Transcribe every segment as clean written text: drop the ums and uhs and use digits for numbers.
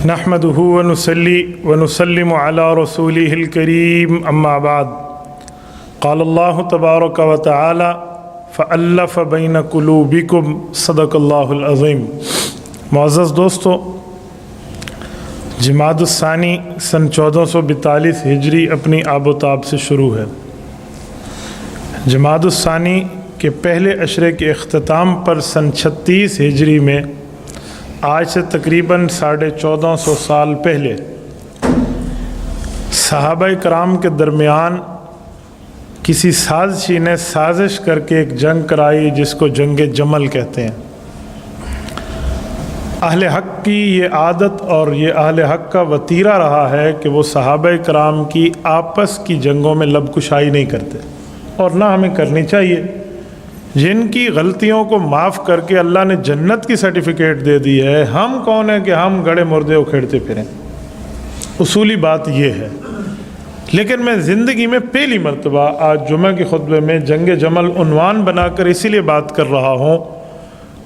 نحمده ونصلي ونسلم على رسوله الكريم اما بعد قال الله تبارك وتعالى فألف بين قلوبكم صدق اللہ العظیم۔ معزز دوستو، جمادی الثانی سن 1442 ہجری اپنی آب و تاب سے شروع ہے۔ جمادی الثانی کے پہلے عشرے کے اختتام پر سن 36 ہجری میں آج سے تقریباً 1450 سال پہلے صحابہ کرام کے درمیان کسی سازشی نے سازش کر کے ایک جنگ کرائی جس کو جنگ جمل کہتے ہیں۔ اہل حق کی یہ عادت اور یہ اہل حق کا وتیرہ رہا ہے کہ وہ صحابہ کرام کی آپس کی جنگوں میں لب کشائی نہیں کرتے، اور نہ ہمیں کرنی چاہیے۔ جن کی غلطیوں کو معاف کر کے اللہ نے جنت کی سرٹیفکیٹ دے دی ہے، ہم کون ہیں کہ ہم گڑے مردے اکھیڑتے پھریں؟ اصولی بات یہ ہے۔ لیکن میں زندگی میں پہلی مرتبہ آج جمعہ کے خطبے میں جنگ جمل عنوان بنا کر اسی لیے بات کر رہا ہوں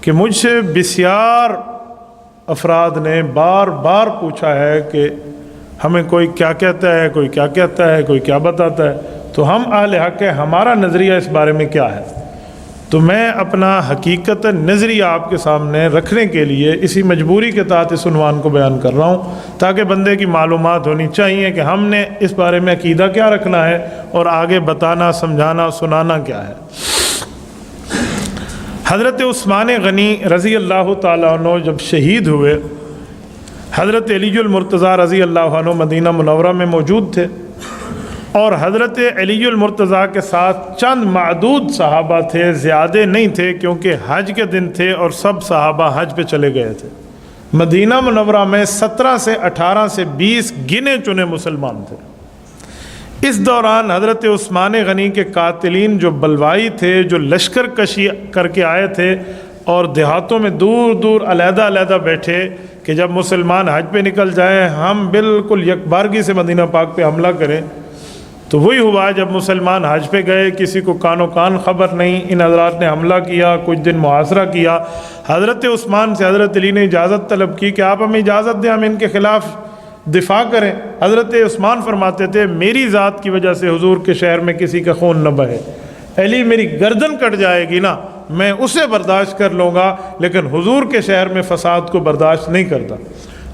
کہ مجھ سے بسیار افراد نے بار بار پوچھا ہے کہ ہمیں کوئی کیا کہتا ہے، کوئی کیا کہتا ہے، کوئی کیا بتاتا ہے، تو ہم اہل حق ہیں، ہمارا نظریہ اس بارے میں کیا ہے؟ تو میں اپنا حقیقت نظریہ آپ کے سامنے رکھنے کے لیے اسی مجبوری کے تحت اس عنوان کو بیان کر رہا ہوں، تاکہ بندے کی معلومات ہونی چاہیے کہ ہم نے اس بارے میں عقیدہ کیا رکھنا ہے اور آگے بتانا، سمجھانا، سنانا کیا ہے۔ حضرت عثمان غنی رضی اللہ تعالیٰ عنہ جب شہید ہوئے، حضرت علی المرتضیٰ رضی اللہ عنہ مدینہ منورہ میں موجود تھے، اور حضرت علی المرتضیٰ کے ساتھ چند معدود صحابہ تھے، زیادہ نہیں تھے کیونکہ حج کے دن تھے اور سب صحابہ حج پہ چلے گئے تھے۔ مدینہ منورہ میں 17 سے 18 سے 20 گنے چنے مسلمان تھے۔ اس دوران حضرت عثمان غنی کے قاتلین جو بلوائی تھے، جو لشکر کشی کر کے آئے تھے اور دیہاتوں میں دور دور علیحدہ علیحدہ بیٹھے کہ جب مسلمان حج پہ نکل جائیں ہم بالکل یکبارگی سے مدینہ پاک پہ حملہ کریں، تو وہی ہوا جب مسلمان حج پہ گئے، کسی کو کان و کان خبر نہیں، ان حضرات نے حملہ کیا، کچھ دن محاصرہ کیا۔ حضرت عثمان سے حضرت علی نے اجازت طلب کی کہ آپ ہمیں اجازت دیں، ہم ان کے خلاف دفاع کریں۔ حضرت عثمان فرماتے تھے میری ذات کی وجہ سے حضور کے شہر میں کسی کا خون نہ بہے، علی میری گردن کٹ جائے گی نا میں اسے برداشت کر لوں گا، لیکن حضور کے شہر میں فساد کو برداشت نہیں کرتا۔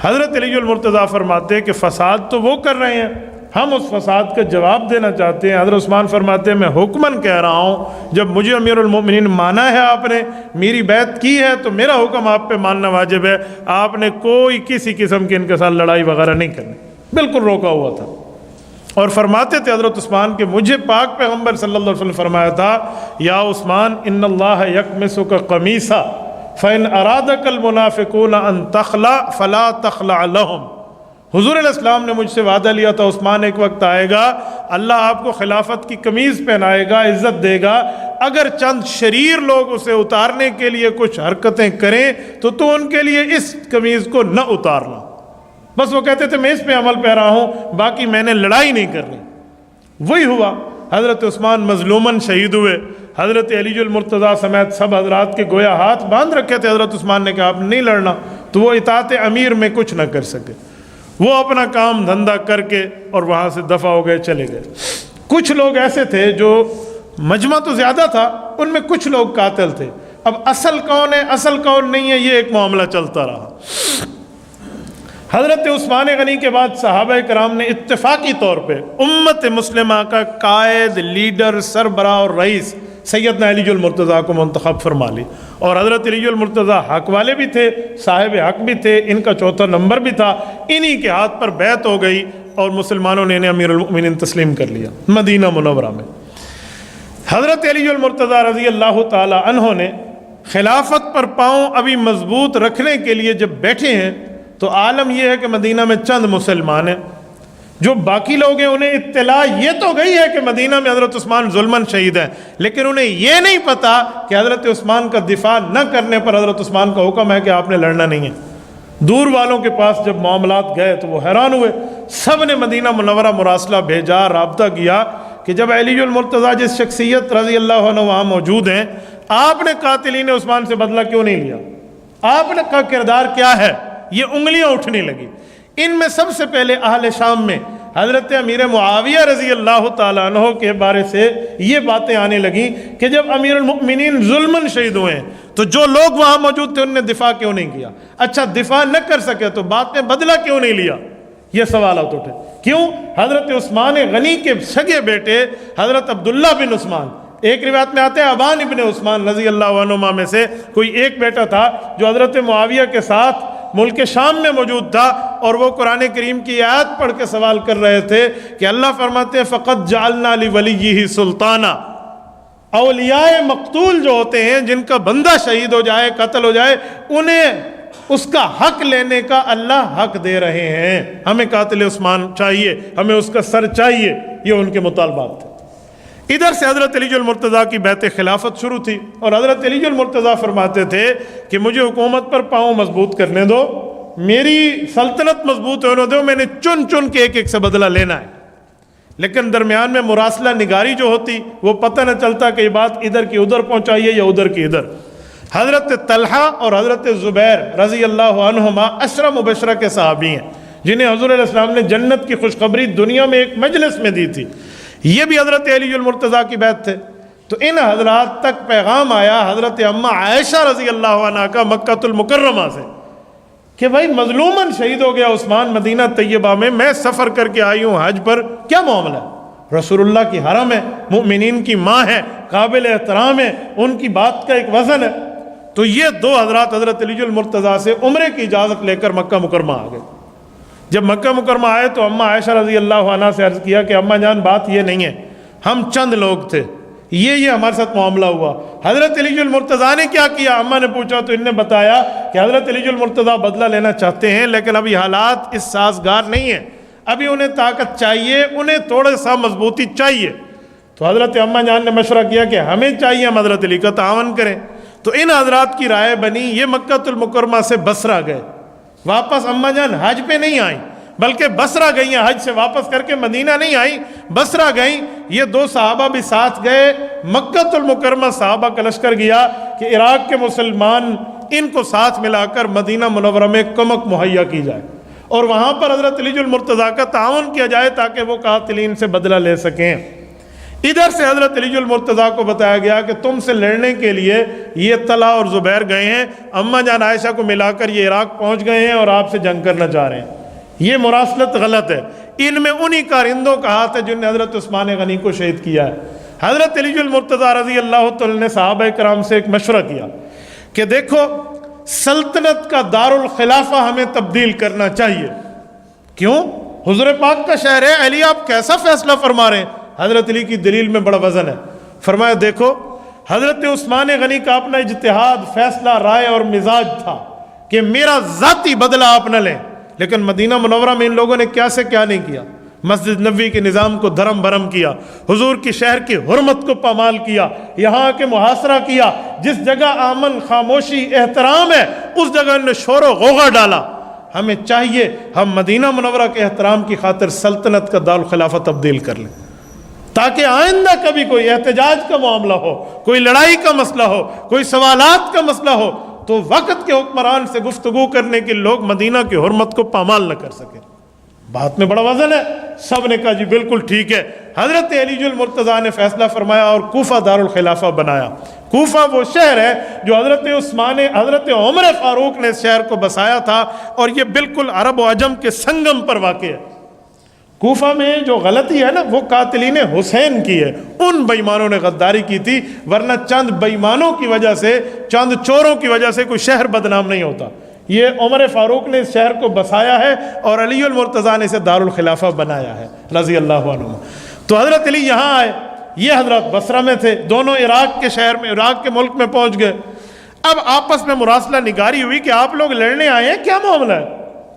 حضرت علی المرتضیٰ فرماتے کہ فساد تو وہ کر رہے ہیں، ہم اس فساد کا جواب دینا چاہتے ہیں۔ حضرت عثمان فرماتے ہیں میں حکماً کہہ رہا ہوں، جب مجھے امیر المومنین مانا ہے، آپ نے میری بیعت کی ہے، تو میرا حکم آپ پہ ماننا واجب ہے۔ آپ نے کوئی کسی قسم کی ان کے ساتھ لڑائی وغیرہ نہیں کرنی، بالکل روکا ہوا تھا۔ اور فرماتے تھے حضرت عثمان کہ مجھے پاک پیغمبر صلی اللہ علیہ وسلم فرمایا تھا یا عثمان ان اللہ یکمسک قمیصا فإن ارادک المنافقون ان تخلع فلا تخلع لهم۔ حضور علیہ السلام نے مجھ سے وعدہ لیا تھا عثمان ایک وقت آئے گا اللہ آپ کو خلافت کی قمیض پہنائے گا، عزت دے گا، اگر چند شریر لوگ اسے اتارنے کے لیے کچھ حرکتیں کریں تو ان کے لیے اس قمیض کو نہ اتارنا۔ بس وہ کہتے تھے میں اس پہ عمل پہ رہا ہوں، باقی میں نے لڑائی نہیں کرنی۔ وہی ہوا، حضرت عثمان مظلوماً شہید ہوئے۔ حضرت علی المرتضیٰ سمیت سب حضرات کے گویا ہاتھ باندھ رکھے تھے، حضرت عثمان نے کہا آپ نہیں لڑنا، تو وہ اطاعت امیر میں کچھ نہ کر سکے، وہ اپنا کام دھندا کر کے اور وہاں سے دفع ہو گئے، چلے گئے۔ کچھ لوگ ایسے تھے جو مجمع تو زیادہ تھا، ان میں کچھ لوگ قاتل تھے۔ اب اصل کون ہے اصل کون نہیں ہے، یہ ایک معاملہ چلتا رہا۔ حضرت عثمان غنی کے بعد صحابہ کرام نے اتفاقی طور پہ امت مسلمہ کا قائد، لیڈر، سربراہ اور رئیس سیدنا علی المرتضیٰ کو منتخب فرما لی، اور حضرت علی المرتضیٰ حق والے بھی تھے، صاحب حق بھی تھے، ان کا چوتھا نمبر بھی تھا، انہی کے ہاتھ پر بیعت ہو گئی اور مسلمانوں نے انہیں امیر المؤمنین تسلیم کر لیا مدینہ منورہ میں۔ حضرت علی المرتضیٰ رضی اللہ تعالی عنہ نے خلافت پر پاؤں ابھی مضبوط رکھنے کے لیے جب بیٹھے ہیں تو عالم یہ ہے کہ مدینہ میں چند مسلمان ہیں، جو باقی لوگ ہیں انہیں اطلاع یہ تو گئی ہے کہ مدینہ میں حضرت عثمان ظلماً شہید ہیں، لیکن انہیں یہ نہیں پتا کہ حضرت عثمان کا دفاع نہ کرنے پر حضرت عثمان کا حکم ہے کہ آپ نے لڑنا نہیں ہے۔ دور والوں کے پاس جب معاملات گئے تو وہ حیران ہوئے، سب نے مدینہ منورہ مراسلہ بھیجا، رابطہ کیا کہ جب علی المرتضیٰ جس شخصیت رضی اللہ عنہ وہاں موجود ہیں، آپ نے قاتلین عثمان سے بدلہ کیوں نہیں لیا؟ آپ کا کردار کیا ہے؟ یہ انگلیاں اٹھنے لگی۔ ان میں سب سے پہلے اہل شام میں حضرت امیر معاویہ رضی اللہ تعالیٰ عنہ کے بارے سے یہ باتیں آنے لگیں کہ جب امیر المؤمنین ظلماً شہید ہوئے ہیں تو جو لوگ وہاں موجود تھے ان نے دفاع کیوں نہیں کیا؟ اچھا دفاع نہ کر سکے تو بعد میں بدلہ کیوں نہیں لیا؟ یہ سوالات اٹھے۔ کیوں؟ حضرت عثمان غنی کے سگے بیٹے حضرت عبداللہ بن عثمان، ایک روایت میں آتے ہیں ابان ابن عثمان رضی اللہ عنہما میں سے کوئی ایک بیٹا تھا جو حضرت معاویہ کے ساتھ ملک شام میں موجود تھا، اور وہ قرآن کریم کی آیت پڑھ کے سوال کر رہے تھے کہ اللہ فرماتے ہیں فَقَدْ جَعَلْنَا لِوَلِيِّهِ سُلْطَانًا، اولیاء مقتول جو ہوتے ہیں جن کا بندہ شہید ہو جائے، قتل ہو جائے، انہیں اس کا حق لینے کا اللہ حق دے رہے ہیں۔ ہمیں قاتل عثمان چاہیے، ہمیں اس کا سر چاہیے، یہ ان کے مطالبات تھے۔ ادھر سے حضرت علی المرتضیٰ کی بیعت خلافت شروع تھی، اور حضرت علی المرتضیٰ فرماتے تھے کہ مجھے حکومت پر پاؤں مضبوط کرنے دو، میری سلطنت مضبوط ہونے دو، میں نے چن چن کے ایک ایک سے بدلہ لینا ہے۔ لیکن درمیان میں مراسلہ نگاری جو ہوتی وہ پتہ نہ چلتا کہ یہ بات ادھر کی ادھر پہنچائیے یا ادھر کی ادھر۔ حضرت طلحہ اور حضرت زبیر رضی اللہ عنہما عشرہ مبشرہ کے صحابی ہیں جنہیں حضور علیہ السلام نے جنت کی خوشخبری دنیا میں ایک مجلس میں دی تھی، یہ بھی حضرت علی المرتضیٰ کی بیعت تھے۔ تو ان حضرات تک پیغام آیا حضرت اماں عائشہ رضی اللہ عنہا کا مکہ المکرمہ سے کہ بھائی مظلوماً شہید ہو گیا عثمان مدینہ طیبہ میں سفر کر کے آئی ہوں حج پر، کیا معاملہ ہے؟ رسول اللہ کی حرم ہے، مؤمنین کی ماں ہے، قابل احترام ہے، ان کی بات کا ایک وزن ہے۔ تو یہ دو حضرات حضرت علی المرتضیٰ سے عمرے کی اجازت لے کر مکہ مکرمہ آ گئے۔ جب مکہ مکرمہ آئے تو اماں عائشہ رضی اللہ عنہا سے عرض کیا کہ اماں جان بات یہ نہیں ہے، ہم چند لوگ تھے، یہ ہمارے ساتھ معاملہ ہوا۔ حضرت علی المرتضیٰ نے کیا کیا؟ اماں نے پوچھا تو ان نے بتایا کہ حضرت علی المرتضیٰ بدلہ لینا چاہتے ہیں لیکن ابھی حالات اس سازگار نہیں ہیں، ابھی انہیں طاقت چاہیے، انہیں تھوڑا سا مضبوطی چاہیے۔ تو حضرت اماں جان نے مشورہ کیا کہ ہمیں چاہیے ہم حضرت علی کا تعاون کریں۔ تو ان حضرات کی رائے بنی، یہ مکہ المکرمہ سے بصرہ گئے، واپس اماں جان حج پہ نہیں آئیں بلکہ بصرہ گئی ہیں، حج سے واپس کر کے مدینہ نہیں آئیں، بصرہ گئیں۔ یہ دو صحابہ بھی ساتھ گئے، مکہ المکرمہ صحابہ کا لشکر گیا کہ عراق کے مسلمان ان کو ساتھ ملا کر مدینہ منورہ میں کمک مہیا کی جائے اور وہاں پر حضرت علی المرتضیٰ کا تعاون کیا جائے تاکہ وہ قاتلین سے بدلہ لے سکیں۔ ادھر سے حضرت علی المرتضیٰ کو بتایا گیا کہ تم سے لڑنے کے لیے یہ طلحہ اور زبیر گئے ہیں، اماں جان عائشہ کو ملا کر یہ عراق پہنچ گئے ہیں اور آپ سے جنگ کرنا چاہ رہے ہیں۔ یہ مراسلت غلط ہے، ان میں انہی کارندوں کا ہاتھ ہے جن نے حضرت عثمان غنی کو شہید کیا ہے۔ حضرت علی المرتضیٰ رضی اللہ تعالی نے صحابہ کرام سے ایک مشورہ کیا کہ دیکھو سلطنت کا دارالخلافہ ہمیں تبدیل کرنا چاہیے۔ کیوں؟ حضور پاک کا شہر ہے، علی آپ کیسا فیصلہ فرما رہے ہیں؟ حضرت علی کی دلیل میں بڑا وزن ہے۔ فرمایا دیکھو حضرت عثمان غنی کا اپنا اجتہاد، فیصلہ، رائے اور مزاج تھا کہ میرا ذاتی بدلہ آپ نہ لیں، لیکن مدینہ منورہ میں ان لوگوں نے کیا سے کیا نہیں کیا، مسجد نبوی کے نظام کو دھرم بھرم کیا، حضور کی شہر کی حرمت کو پامال کیا، یہاں کے محاصرہ کیا، جس جگہ امن، خاموشی، احترام ہے اس جگہ انہوں نے شور و غوغا ڈالا۔ ہمیں چاہیے ہم مدینہ منورہ کے احترام کی خاطر سلطنت کا دارالخلافہ تبدیل کر لیں تاکہ آئندہ کبھی کوئی احتجاج کا معاملہ ہو، کوئی لڑائی کا مسئلہ ہو، کوئی سوالات کا مسئلہ ہو تو وقت کے حکمران سے گفتگو کرنے کے لوگ مدینہ کی حرمت کو پامال نہ کر سکیں۔ بات میں بڑا وزن ہے۔ سب نے کہا جی بالکل ٹھیک ہے۔ حضرت علی المرتضیٰ نے فیصلہ فرمایا اور کوفہ دارالخلافہ بنایا۔ کوفہ وہ شہر ہے جو حضرت عمر فاروق نے اس شہر کو بسایا تھا اور یہ بالکل عرب و عجم کے سنگم پر واقع ہے۔ کوفہ میں جو غلطی ہے نا وہ قاتلین حسین کی ہے، ان بےایمانوں نے غداری کی تھی، ورنہ چند بےایمانوں کی وجہ سے، چند چوروں کی وجہ سے کوئی شہر بدنام نہیں ہوتا۔ یہ عمر فاروق نے اس شہر کو بسایا ہے اور علی المرتضیٰ نے اسے دارالخلافہ بنایا ہے رضی اللہ عنہ۔ تو حضرت علی یہاں آئے، یہ حضرات بصرہ میں تھے، دونوں عراق کے شہر میں، عراق کے ملک میں پہنچ گئے۔ اب آپس میں مراسلہ نگاری ہوئی کہ آپ لوگ لڑنے آئے ہیں، کیا معاملہ ہے؟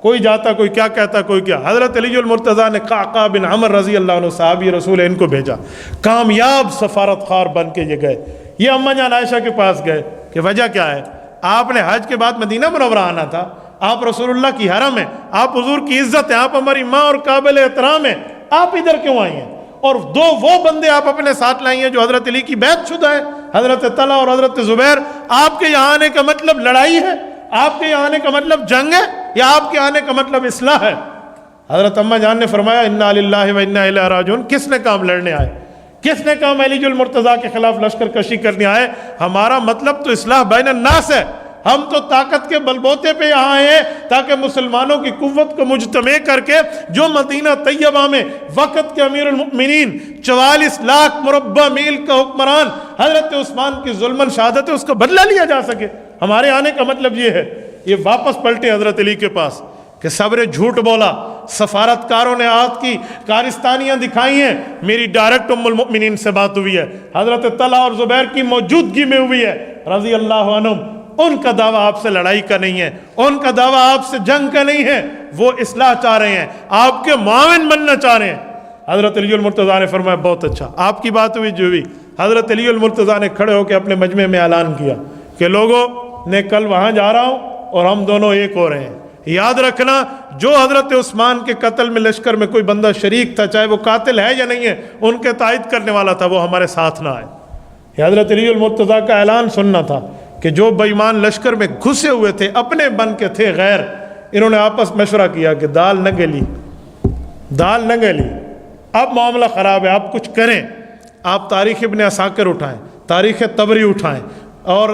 کوئی جاتا، کوئی کیا کہتا، کوئی کیا۔ حضرت علی المرتضیٰ نے قعقاع بن عمر رضی اللہ عنہ صحابی رسول ان کو بھیجا، کامیاب سفارت خار بن کے یہ گئے۔ یہ اماں جان عائشہ کے پاس گئے کہ وجہ کیا ہے؟ آپ نے حج کے بعد مدینہ منورہ آنا تھا، آپ رسول اللہ کی حرم ہیں، آپ حضور کی عزت ہیں، آپ ہماری ماں اور قابل احترام ہیں، آپ ادھر کیوں آئی ہیں؟ اور دو وہ بندے آپ اپنے ساتھ لائی ہیں جو حضرت علی کی بیعت شدہ ہے، حضرت طلحہ اور حضرت زبیر۔ آپ کے یہاں آنے کا مطلب لڑائی ہے؟ آپ کے یہاں آنے کا مطلب جنگ ہے یا آپ کے آنے کا مطلب اصلاح ہے؟ حضرت اماں جان نے فرمایا انا للہ و انا الیہ راجعون۔ کس نے کام لڑنے آئے؟ کس نے کام علی المرتضیٰ کے خلاف لشکر کشی کرنے آئے؟ ہمارا مطلب تو اصلاح بین الناس ہے۔ ہم تو طاقت کے بلبوتے پہ یہاں آئے ہیں تاکہ مسلمانوں کی قوت کو مجتمع کر کے جو مدینہ طیبہ میں وقت کے امیر المؤمنین 44 لاکھ مربع میل کا حکمران حضرت عثمان کی ظلمن شہادت ہے، اس کا بدلہ لیا جا سکے۔ ہمارے آنے کا مطلب یہ ہے۔ یہ واپس پلٹے حضرت علی کے پاس کہ صبر جھوٹ بولا، سفارتکاروں نے آج کی کارستانیاں دکھائی ہیں، میری ڈائریکٹ ام المؤمنین سے بات ہوئی ہے، حضرت طلحہ اور زبیر کی موجودگی میں ہوئی ہے رضی اللہ عنہم۔ ان کا دعویٰ آپ سے لڑائی کا نہیں ہے، ان کا دعویٰ آپ سے جنگ کا نہیں ہے، وہ اصلاح چاہ رہے ہیں، آپ کے معاون بننا چاہ رہے ہیں۔ حضرت علی المرتضیٰ نے فرمایا بہت اچھا، آپ کی بات ہوئی جو ہوئی۔ حضرت علی المرتضیٰ نے کھڑے ہو کے اپنے مجمع میں اعلان کیا کہ لوگوں میں کل وہاں جا رہا ہوں اور ہم دونوں ایک ہو رہے ہیں۔ یاد رکھنا جو حضرت عثمان کے قتل میں لشکر میں کوئی بندہ شریک تھا، چاہے وہ قاتل ہے یا نہیں ہے، ان کے تائید کرنے والا تھا، وہ ہمارے ساتھ نہ آئے۔ یہ حضرت علی المرتضیٰ کا اعلان سننا تھا کہ جو بے ایمان لشکر میں گھسے ہوئے تھے، اپنے بن کے تھے غیر، انہوں نے آپس مشورہ کیا کہ دال نہ گلی، دال نہ گلی، اب معاملہ خراب ہے، آپ کچھ کریں۔ آپ تاریخ ابن عساکر اٹھائیں، تاریخ طبری اٹھائیں، اور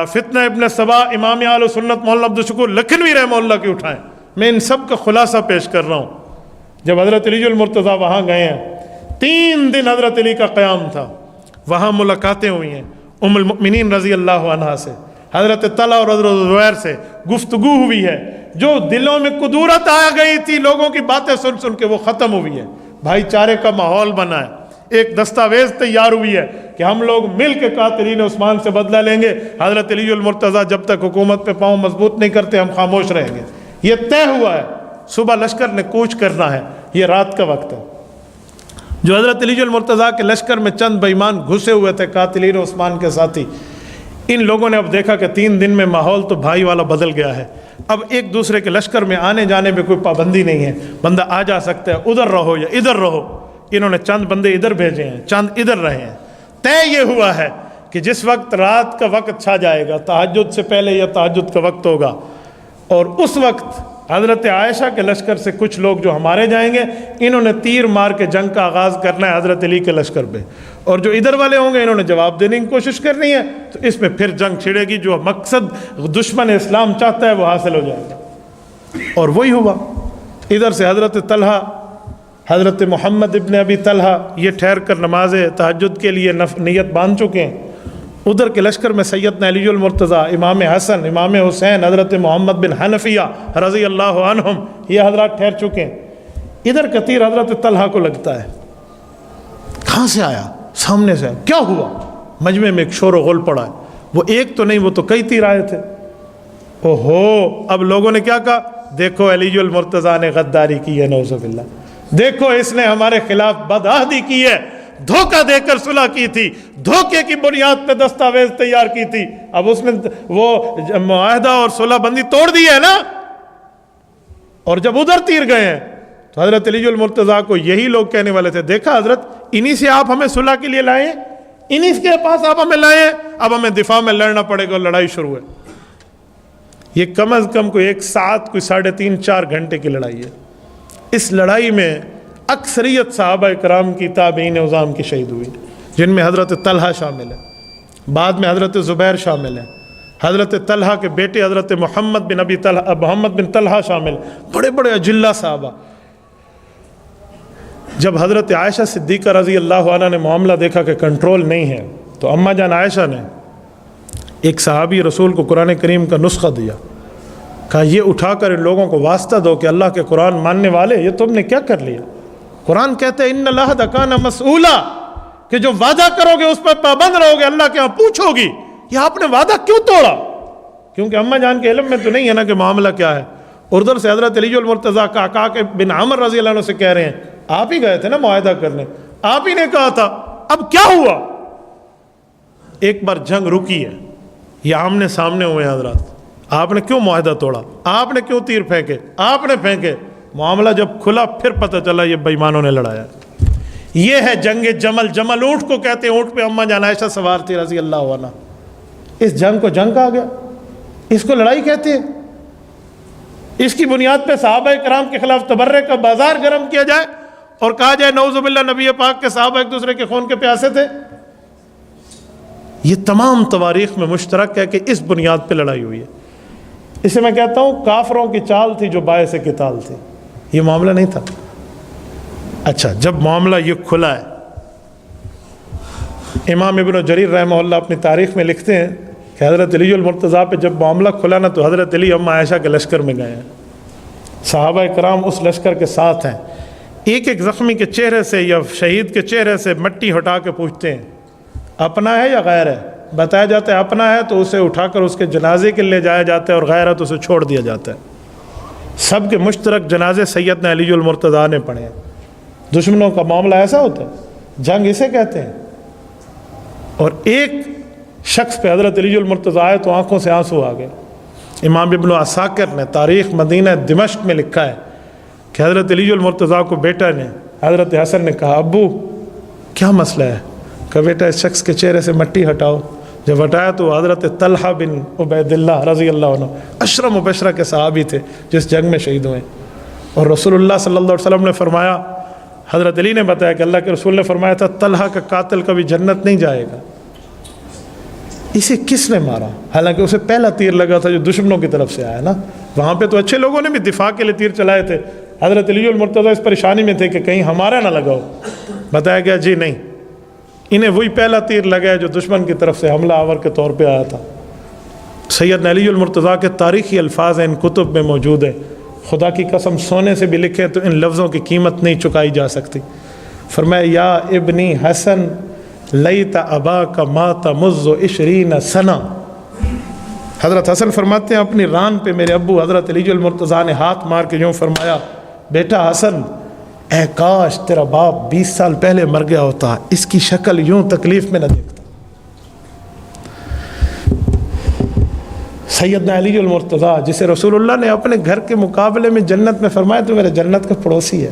فتنہ ابن سبا امام اہل سنت مولانا عبدالشکور لکھنوی رحمہ اللہ کی اٹھائیں۔ میں ان سب کا خلاصہ پیش کر رہا ہوں۔ جب حضرت علی المرتضیٰ وہاں گئے ہیں، 3 دن حضرت علی کا قیام تھا، وہاں ملاقاتیں ہوئی ہیں ام المؤمنین رضی اللہ عنہا سے، حضرت طلحہ اور حضرت زبیر سے گفتگو ہوئی ہے، جو دلوں میں قدورت آ گئی تھی لوگوں کی باتیں سن سن کے وہ ختم ہوئی ہے، بھائی چارے کا ماحول بنا ہے، ایک دستاویز تیار ہوئی ہے کہ ہم لوگ مل کے قاتلین عثمان سے بدلہ لیں گے، حضرت علی المرتضیٰ جب تک حکومت پہ پاؤں مضبوط نہیں کرتے ہم خاموش رہیں گے۔ یہ طے ہوا ہے، صبح لشکر نے کوچ کرنا ہے، یہ رات کا وقت ہے۔ جو حضرت علی المرتضیٰ کے لشکر میں چند بے ایمان گھسے ہوئے تھے قاتلین عثمان کے ساتھی، ان لوگوں نے اب دیکھا کہ 3 دن میں ماحول تو بھائی والا بدل گیا ہے، اب ایک دوسرے کے لشکر میں آنے جانے میں کوئی پابندی نہیں ہے، بندہ آ جا سکتا ہے، ادھر رہو یا ادھر رہو۔ انہوں نے چند بندے ادھر بھیجے ہیں، چند ادھر رہے ہیں۔ طے یہ ہوا ہے کہ جس وقت رات کا وقت چھا جائے گا، تہجد سے پہلے یا تہجد کا وقت ہوگا، اور اس وقت حضرت عائشہ کے لشکر سے کچھ لوگ جو ہمارے جائیں گے، انہوں نے تیر مار کے جنگ کا آغاز کرنا ہے حضرت علی کے لشکر پہ، اور جو ادھر والے ہوں گے انہوں نے جواب دینے کی کوشش کرنی ہے، تو اس میں پھر جنگ چھڑے گی، جو مقصد دشمن اسلام چاہتا ہے وہ حاصل ہو جائے گا۔ اور وہی ہوا۔ ادھر سے حضرت طلحہ، حضرت محمد ابن ابی طلحہ یہ ٹھہر کر نماز تہجد کے لیے نیت باندھ چکے ہیں، ادھر کے لشکر میں سیدنا علی المرتضیٰ، امام حسن، امام حسین، حضرت محمد بن حنفیہ رضی اللہ عنہم، یہ حضرات ٹھہر چکے ہیں۔ ادھر کا تیر حضرت طلحہ کو لگتا ہے، کہاں سے آیا؟ سامنے سے۔ کیا ہوا؟ مجمع میں ایک شور و غل پڑا ہے، وہ ایک تو نہیں وہ تو کئی تیر آئے تھے۔ اوہو، اب لوگوں نے کیا کہا؟ دیکھو علی المرتضیٰ نے غداری کی ہے، نعوذ باللہ، دیکھو اس نے ہمارے خلاف بدعہدی کی ہے، دھوکہ دے کر صلح کی تھی، دھوکے کی بنیاد پہ دستاویز تیار کی تھی، اب اس نے وہ معاہدہ اور صلح بندی توڑ دی ہے نا۔ اور جب ادھر تیر گئے ہیں تو حضرت علی المرتضیٰ کو یہی لوگ کہنے والے تھے، دیکھا حضرت، انہی سے آپ ہمیں صلح کے لیے لائے، انہی کے پاس آپ ہمیں لائے، اب ہمیں دفاع میں لڑنا پڑے گا، اور لڑائی شروع ہے۔ یہ کم از کم کوئی 1 ساعت، کوئی 3.5-4 گھنٹے کی لڑائی ہے۔ اس لڑائی میں اکثریت صحابہ کرام کی، تابعین عظام کی شہید ہوئی، جن میں حضرت طلحہ شامل ہے، بعد میں حضرت زبیر شامل ہے، حضرت طلحہ کے بیٹے حضرت محمد بن طلحہ شامل، بڑے بڑے اجلہ صحابہ۔ جب حضرت عائشہ صدیقہ رضی اللہ عنہ نے معاملہ دیکھا کہ کنٹرول نہیں ہے، تو اماں جان عائشہ نے ایک صحابی رسول کو قرآن کریم کا نسخہ دیا، کہا یہ اٹھا کر ان لوگوں کو واسطہ دو کہ اللہ کے قرآن ماننے والے، یہ تم نے کیا کر لیا؟ قرآن کہتے ہیں ان العہد کان مسئولا، کہ جو وعدہ کرو گے اس پر پابند رہو گے، اللہ کے ہاں پوچھو گی، یہ آپ نے وعدہ کیوں توڑا؟ کیونکہ اماں جان کے علم میں تو نہیں ہے نا کہ معاملہ کیا ہے۔ ادھر سے حضرت علی المرتضیٰ کاکا کے بن عمر رضی اللہ عنہ سے کہہ رہے ہیں، آپ ہی گئے تھے نا معاہدہ کرنے، آپ ہی نے کہا تھا، اب کیا ہوا؟ ایک بار جنگ رکی ہے، یہ آمنے سامنے ہوئے ہیں حضرات، آپ نے کیوں معاہدہ توڑا؟ آپ نے کیوں تیر پھینکے؟ آپ نے پھینکے۔ معاملہ جب کھلا پھر پتہ چلا یہ بے ایمانوں نے لڑایا۔ یہ ہے جنگ جمل۔ جمل اونٹ کو کہتے ہیں، اونٹ پہ اماں جان عائشہ سوار تھی رضی اللہ عنہ۔ اس جنگ کو جنگ کہا گیا۔ اس کو لڑائی کہتے ہیں؟ اس کی بنیاد پہ صحابہ کرام کے خلاف تبرے کا بازار گرم کیا جائے اور کہا جائے نعوذ باللہ نبی پاک کے صحابہ ایک دوسرے کے خون کے پیاسے تھے؟ یہ تمام تواریخ میں مشترک ہے کہ اس بنیاد پہ لڑائی ہوئی ہے. اسے میں کہتا ہوں کافروں کی چال تھی جو باعث قتال تھی، یہ معاملہ نہیں تھا. اچھا، جب معاملہ یہ کھلا ہے، امام ابن جریر رحمہ اللہ اپنی تاریخ میں لکھتے ہیں کہ حضرت علی المرتضیٰ پہ جب معاملہ کھلا نا تو حضرت علی ام عائشہ کے لشکر میں گئے ہیں، صحابہ کرام اس لشکر کے ساتھ ہیں. ایک ایک زخمی کے چہرے سے یا شہید کے چہرے سے مٹی ہٹا کے پوچھتے ہیں اپنا ہے یا غیر ہے. بتایا جاتا ہے اپنا ہے تو اسے اٹھا کر اس کے جنازے کے لے جایا جاتا ہے، اور غیر ہے تو اسے چھوڑ دیا جاتا ہے. سب کے مشترک جنازے سیدنا علی المرتضیٰ نے پڑھے ہیں. دشمنوں کا معاملہ ایسا ہوتا ہے، جنگ اسے کہتے ہیں. اور ایک شخص پہ حضرت علی المرتضیٰ آئے تو آنکھوں سے آنسو آ گئے. امام ابن عساکر نے تاریخ مدینہ دمشق میں لکھا ہے کہ حضرت علی المرتضیٰ کو بیٹا نے، حضرت حسن نے کہا ابو کیا مسئلہ ہے؟ کہ بیٹا اس شخص کے چہرے سے مٹی ہٹاؤ. جب ہٹایا تو حضرت طلحہ بن عبید اللہ رضی اللہ عنہ عشرہ مبشرہ کے صحابی تھے جس جنگ میں شہید ہوئے. اور رسول اللہ صلی اللہ علیہ وسلم نے فرمایا، حضرت علی نے بتایا کہ اللہ کے رسول نے فرمایا تھا طلحہ کا قاتل کبھی جنت نہیں جائے گا. اسے کس نے مارا؟ حالانکہ اسے پہلا تیر لگا تھا جو دشمنوں کی طرف سے آیا نا. وہاں پہ تو اچھے لوگوں نے بھی دفاع کے لیے تیر چلائے تھے. حضرت علی المرتضیٰ اس پریشانی میں تھے کہ کہیں ہمارا نہ لگاؤ. بتایا گیا جی نہیں، انہیں وہی پہلا تیر لگا ہے جو دشمن کی طرف سے حملہ آور کے طور پہ آیا تھا. سیدنا علی المرتضیٰ کے تاریخی الفاظ ہیں، ان کتب میں موجود ہیں. خدا کی قسم سونے سے بھی لکھے تو ان لفظوں کی قیمت نہیں چکائی جا سکتی. فرمایا یا ابنی حسن لیت اباک مات مذ 20 سنہ. حضرت حسن فرماتے ہیں اپنی ران پہ میرے ابو حضرت علی المرتضیٰ نے ہاتھ مار کے یوں فرمایا، بیٹا حسن اے کاش تیرا باپ 20 سال پہلے مر گیا ہوتا، اس کی شکل یوں تکلیف میں نہ دیکھتا. سیدنا علی المرتضیٰ جسے رسول اللہ نے اپنے گھر کے مقابلے میں جنت میں فرمایا تو میرے جنت کا پڑوسی ہے،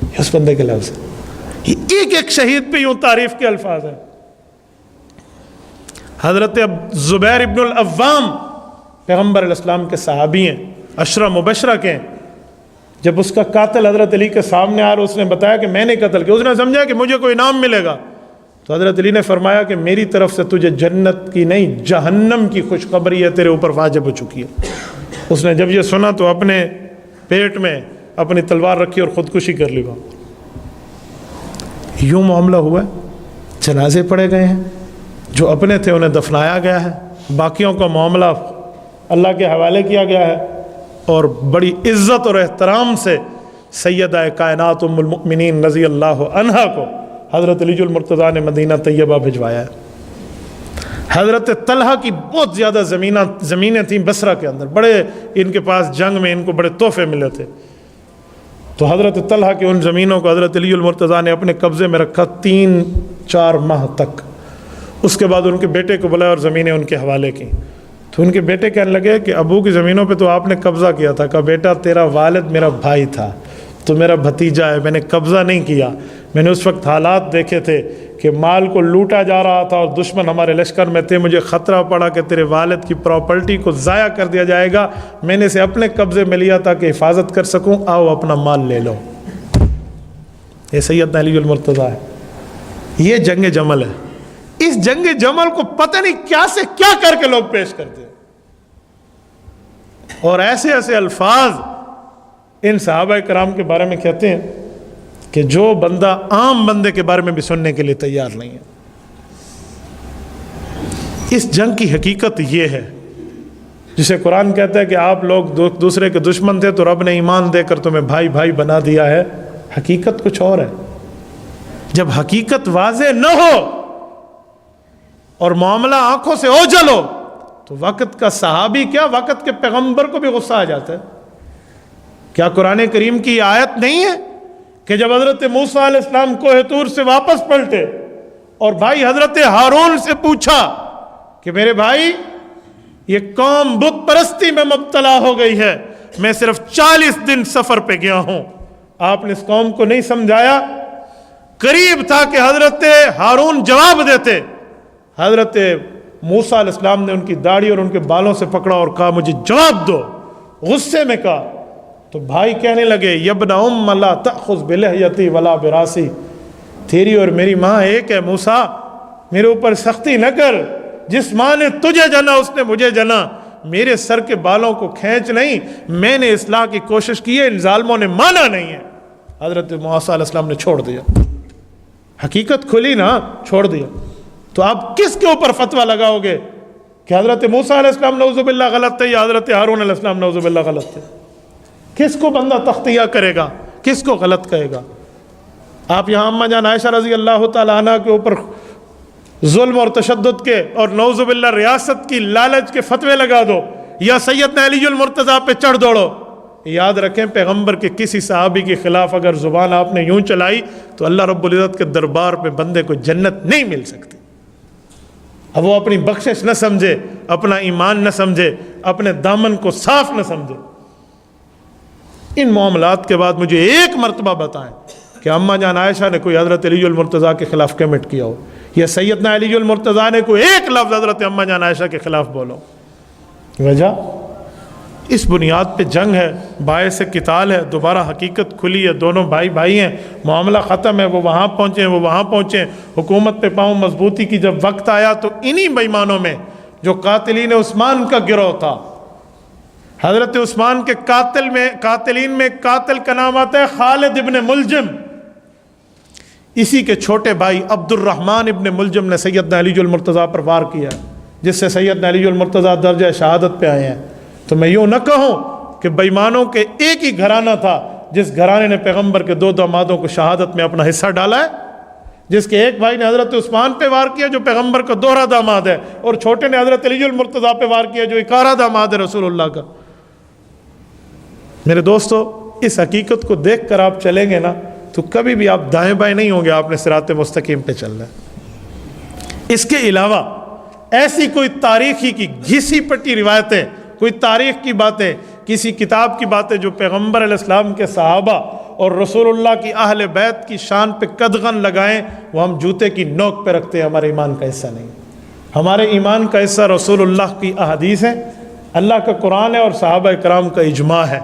یہ اس بندے کے لفظ ہے. یہ ایک ایک شہید پہ یوں تعریف کے الفاظ ہیں. حضرت زبیر ابن العوام پیغمبر علیہ السلام کے صحابی ہیں، عشرہ مبشرہ کے ہیں. جب اس کا قاتل حضرت علی کے سامنے آ رہا اس نے بتایا کہ میں نے قتل کیا، اس نے سمجھا کہ مجھے کوئی انعام ملے گا. تو حضرت علی نے فرمایا کہ میری طرف سے تجھے جنت کی نہیں جہنم کی خوشخبری ہے، تیرے اوپر واجب ہو چکی ہے. اس نے جب یہ سنا تو اپنے پیٹ میں اپنی تلوار رکھی اور خودکشی کر لی. یوں معاملہ ہوا ہے. جنازے پڑے گئے ہیں، جو اپنے تھے انہیں دفنایا گیا ہے، باقیوں کا معاملہ اللہ کے حوالے کیا گیا ہے. اور بڑی عزت اور احترام سے سیدہ کائنات ام المؤمنین رضی اللہ عنہا کو حضرت علی المرتضیٰ نے مدینہ طیبہ بھجوایا ہے. حضرت طلحہ کی بہت زیادہ زمینیں تھیں بصرہ کے اندر، بڑے ان کے پاس جنگ میں ان کو بڑے تحفے ملے تھے. تو حضرت طلحہ کی ان زمینوں کو حضرت علی المرتضیٰ نے اپنے قبضے میں رکھا 3-4 ماہ تک. اس کے بعد ان کے بیٹے کو بلایا اور زمینیں ان کے حوالے کی. تو ان کے بیٹے کہنے لگے کہ ابو کی زمینوں پہ تو آپ نے قبضہ کیا تھا. کہا بیٹا تیرا والد میرا بھائی تھا، تو میرا بھتیجا ہے، میں نے قبضہ نہیں کیا. میں نے اس وقت حالات دیکھے تھے کہ مال کو لوٹا جا رہا تھا اور دشمن ہمارے لشکر میں تھے. مجھے خطرہ پڑا کہ تیرے والد کی پراپرٹی کو ضائع کر دیا جائے گا. میں نے اسے اپنے قبضے میں لیا تھا کہ حفاظت کر سکوں. آؤ اپنا مال لے لو. یہ سیدنا علی المرتضیٰ ہے. یہ جنگ جمل ہے. اس جنگ جمل کو پتہ نہیں کیا سے کیا کر کے لوگ پیش کرتے ہیں، اور ایسے ایسے الفاظ ان صحابہ کرام کے بارے میں کہتے ہیں کہ جو بندہ عام بندے کے بارے میں بھی سننے کے لیے تیار نہیں ہے. اس جنگ کی حقیقت یہ ہے جسے قرآن کہتا ہے کہ آپ لوگ دوسرے کے دشمن تھے تو رب نے ایمان دے کر تمہیں بھائی بھائی بنا دیا ہے. حقیقت کچھ اور ہے. جب حقیقت واضح نہ ہو اور معاملہ آنکھوں سے اوجھل ہو تو وقت کا صحابی کیا وقت کے پیغمبر کو بھی غصہ آ جاتا ہے. کیا قرآن کریم کی آیت نہیں ہے کہ جب حضرت موسیٰ علیہ السلام کوہ طور سے واپس پلٹے اور بھائی حضرت ہارون سے پوچھا کہ میرے بھائی یہ قوم بت پرستی میں مبتلا ہو گئی ہے، میں صرف 40 دن سفر پہ گیا ہوں. آپ نے اس قوم کو نہیں سمجھایا. قریب تھا کہ حضرت ہارون جواب دیتے. حضرت موسیٰ علیہ السلام نے ان کی داڑھی اور ان کے بالوں سے پکڑا اور کہا مجھے جواب دو، غصے میں کہا۔ تو بھائی کہنے لگے یبن ام لا تأخذ بلحیتی ولا براسی، تیری اور میری ماں ایک ہے موسیٰ، میرے اوپر سختی نہ کر، جس ماں نے تجھے جنا اس نے مجھے جنا، میرے سر کے بالوں کو کھینچ نہیں، میں نے اصلاح کی کوشش کی ہے، ان ظالموں نے مانا نہیں ہے۔ حضرت موسیٰ علیہ السلام نے چھوڑ دیا، حقیقت کھلی نا، چھوڑ دیا۔ تو آپ کس کے اوپر فتویٰ لگاؤ گے کہ حضرت موسیٰ علیہ السلام نعوذ باللہ غلط تھے یا حضرت ہارون علیہ السلام نعوذ باللہ غلط تھے؟ کس کو بندہ تختیہ کرے گا، کس کو غلط کہے گا؟ آپ یہاں اماں جان عائشہ رضی اللہ تعالیٰ عنہ کے اوپر ظلم اور تشدد کے اور نعوذ باللہ ریاست کی لالچ کے فتوے لگا دو، یا سیدنا علی المرتضیٰ پہ چڑھ دوڑو۔ یاد رکھیں پیغمبر کے کسی صحابی کے خلاف اگر زبان آپ نے یوں چلائی تو اللہ رب العزت کے دربار پہ بندے کو جنت نہیں مل سکتی۔ اب وہ اپنی بخشش نہ سمجھے، اپنا ایمان نہ سمجھے، اپنے دامن کو صاف نہ سمجھے۔ ان معاملات کے بعد مجھے ایک مرتبہ بتائیں کہ اماں جان عائشہ نے کوئی حضرت علی المرتضیٰ کے خلاف کمنٹ کیا ہو، یا سیدنا علی المرتضیٰ نے کوئی ایک لفظ حضرت اماں جان عائشہ کے خلاف بولو۔ وجہ اس بنیاد پہ جنگ ہے، باعث قتال ہے، دوبارہ حقیقت کھلی ہے، دونوں بھائی بھائی ہیں، معاملہ ختم ہے، وہ وہاں پہنچے وہ وہاں پہنچے، حکومت پہ پاؤں مضبوطی کی جب وقت آیا تو انہی بےایمانوں میں جو قاتلین عثمان کا گروہ تھا، حضرت عثمان کے قاتلین میں قاتل کا نام آتا ہے خالد ابن ملجم، اسی کے چھوٹے بھائی عبد الرحمن ابن ملجم نے سیدنا علی المرتضیٰ پر وار کیا، جس سے سیدنا علی المرتضیٰ درجہ شہادت پہ آئے ہیں۔ تو میں یوں نہ کہوں کہ بےایمانوں کے ایک ہی گھرانہ تھا جس گھرانے نے پیغمبر کے دو دامادوں کو شہادت میں اپنا حصہ ڈالا ہے، جس کے ایک بھائی نے حضرت عثمان پہ وار کیا جو پیغمبر کا دوہرا داماد ہے، اور چھوٹے نے حضرت علی المرتضیٰ پہ وار کیا جو اکارہ داماد ہے رسول اللہ کا۔ میرے دوستو، اس حقیقت کو دیکھ کر آپ چلیں گے نا تو کبھی بھی آپ دائیں بائیں نہیں ہوں گے، آپ نے صراط مستقیم پہ چلنا ہے۔ اس کے علاوہ ایسی کوئی تاریخی کی گھسی پٹی روایتیں، کوئی تاریخ کی باتیں، کسی کتاب کی باتیں جو پیغمبر علیہ السلام کے صحابہ اور رسول اللہ کی اہل بیت کی شان پہ قدغن لگائیں، وہ ہم جوتے کی نوک پہ رکھتے ہیں، ہمارے ایمان کا حصہ نہیں۔ ہمارے ایمان کا حصہ رسول اللہ کی احادیث ہیں، اللہ کا قرآن ہے اور صحابہ کرام کا اجماع ہے،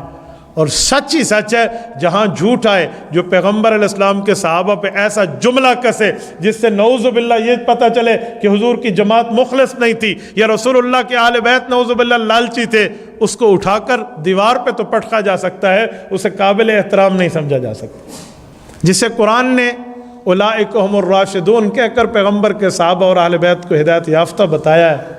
اور سچ ہی سچ ہے۔ جہاں جھوٹ آئے جو پیغمبر علیہ السلام کے صحابہ پہ ایسا جملہ کسے جس سے نعوذ باللہ یہ پتہ چلے کہ حضور کی جماعت مخلص نہیں تھی یا رسول اللہ کے اہل بیت نعوذ باللہ لالچی تھے، اس کو اٹھا کر دیوار پہ تو پٹکا جا سکتا ہے، اسے قابل احترام نہیں سمجھا جا سکتا۔ جسے قرآن نے اولئک هم الراشدون کہہ کر پیغمبر کے صحابہ اور اہل بیت کو ہدایت یافتہ بتایا ہے،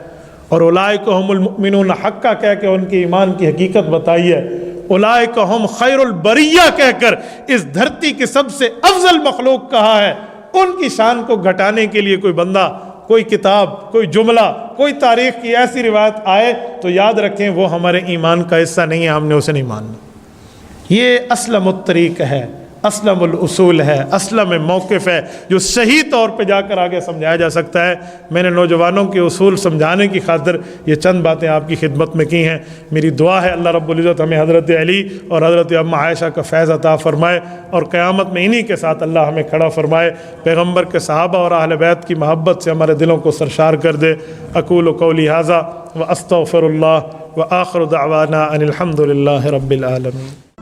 اور اولئک هم المؤمنون حقا کہہ کے ان کے ایمان کی حقیقت بتائی ہے، اولئک هم خیر البریہ کہہ کر اس دھرتی کی سب سے افضل مخلوق کہا ہے۔ ان کی شان کو گھٹانے کے لیے کوئی بندہ، کوئی کتاب، کوئی جملہ، کوئی تاریخ کی ایسی روایت آئے تو یاد رکھیں وہ ہمارے ایمان کا حصہ نہیں ہے، ہم نے اسے نہیں ماننا۔ یہ اسلم الطریق ہے، اسلم الاصول ہے، اسلم موقف ہے جو صحیح طور پہ جا کر آگے سمجھایا جا سکتا ہے۔ میں نے نوجوانوں کے اصول سمجھانے کی خاطر یہ چند باتیں آپ کی خدمت میں کی ہیں۔ میری دعا ہے اللہ رب العزت ہمیں حضرت علی اور حضرت اماں عائشہ کا فیض عطا فرمائے، اور قیامت میں انہی کے ساتھ اللہ ہمیں کھڑا فرمائے، پیغمبر کے صحابہ اور اہل بیت کی محبت سے ہمارے دلوں کو سرشار کر دے۔ اقول قولی ھذا واستغفر اللہ وآخر دعوانا ان الحمد للہ رب العالمین۔